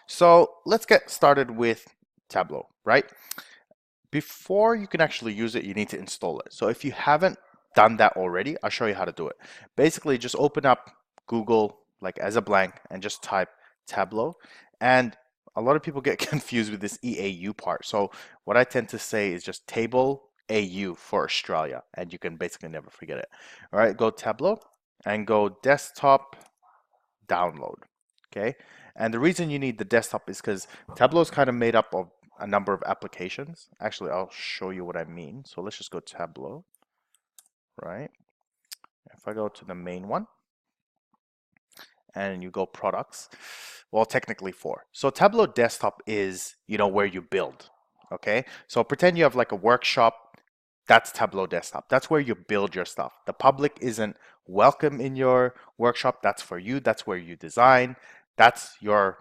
So let's get started with Tableau, right? Before you can actually use it, you need to install it. So if you haven't done that already, I'll show you how to do it. Basically, just open up Google like as a blank and just type Tableau. And a lot of people get confused with this EAU part. So what I tend to say is just Table AU for Australia, and you can basically never forget it. All right, go Tableau and go desktop download. Okay, and the reason you need the desktop is because Tableau is kind of made up of a number of applications. Actually, I'll show you what I mean. So let's just go Tableau, right? If I go to the main one and you go products, well, technically four. So Tableau desktop is, where you build. Okay, so pretend you have like a workshop. That's Tableau desktop. That's where you build your stuff. The public isn't welcome in your workshop. That's for you. That's where you design. That's your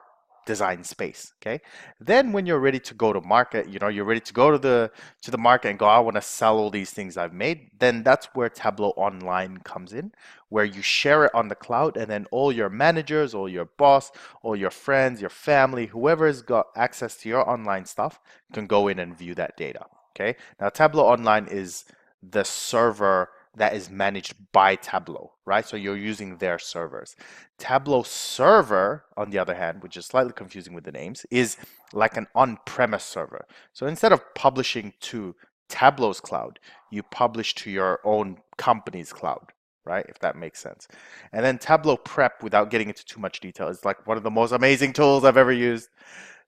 design space. Okay. Then when you're ready to go to market, you're ready to go to the market and go, I want to sell all these things I've made. Then that's where Tableau Online comes in, where you share it on the cloud, and then all your managers, all your boss, all your friends, your family, whoever has got access to your online stuff can go in and view that data. Okay. Now Tableau Online is the server that is managed by Tableau, right? So you're using their servers. Tableau Server, on the other hand, which is slightly confusing with the names, is like an on-premise server. So instead of publishing to Tableau's cloud, you publish to your own company's cloud, right? If that makes sense. And then Tableau Prep, without getting into too much detail, is like one of the most amazing tools I've ever used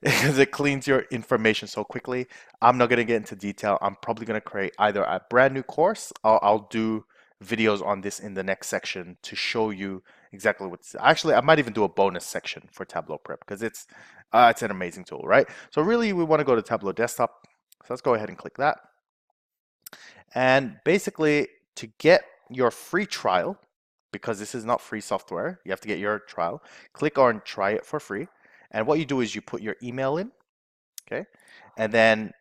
because it cleans your information so quickly. I'm not going to get into detail. I'm probably going to create either a brand new course or I'll do videos on this in the next section to show you exactly what's actually. I might even do a bonus section for Tableau Prep because it's an amazing tool, right? So really we want to go to Tableau Desktop. So let's go ahead and click that. And basically to get your free trial, because this is not free software, you have to get your trial, click on try it for free. And what you do is you put your email in, okay? And then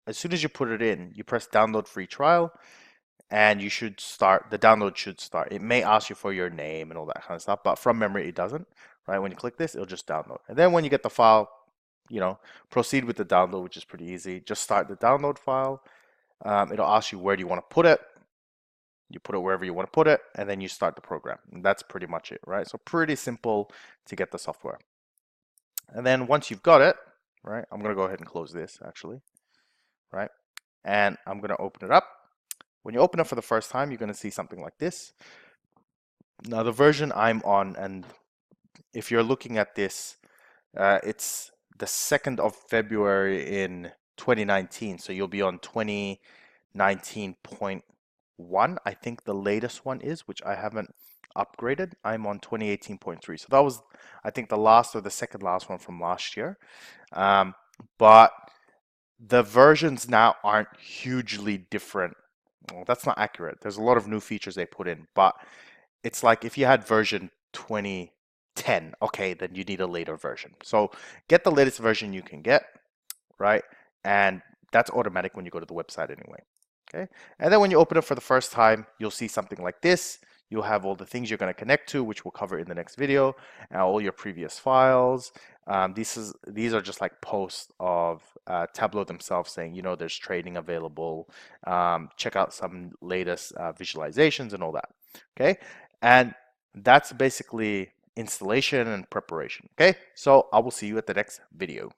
as soon as you put it in, you press download free trial and the download should start. It may ask you for your name and all that kind of stuff, but from memory, it doesn't, right? When you click this, it'll just download. And then when you get the file, proceed with the download, which is pretty easy. Just start the download file. It'll ask you where do you want to put it. You put it wherever you want to put it, and then you start the program. And that's pretty much it, right? So pretty simple to get the software. And then once you've got it, right, I'm going to go ahead and close this actually, right? And I'm going to open it up. When you open it for the first time, you're going to see something like this. Now the version I'm on, and if you're looking at this, it's the 2nd of February in 2019. So you'll be on 2019.1. I think the latest one is, which I haven't upgraded. I'm on 2018.3. So that was, I think, the last or the second last one from last year. But the versions now aren't hugely different. Well, that's not accurate. There's a lot of new features they put in, but it's like if you had version 2010, okay, then you need a later version. So get the latest version you can get, right? And that's automatic when you go to the website anyway. Okay. And then when you open it for the first time, you'll see something like this. You'll have all the things you're going to connect to, which we'll cover in the next video, and all your previous files. These are just like posts of Tableau themselves saying, there's trading available. Check out some latest visualizations and all that. Okay. And that's basically installation and preparation. Okay. So I will see you at the next video.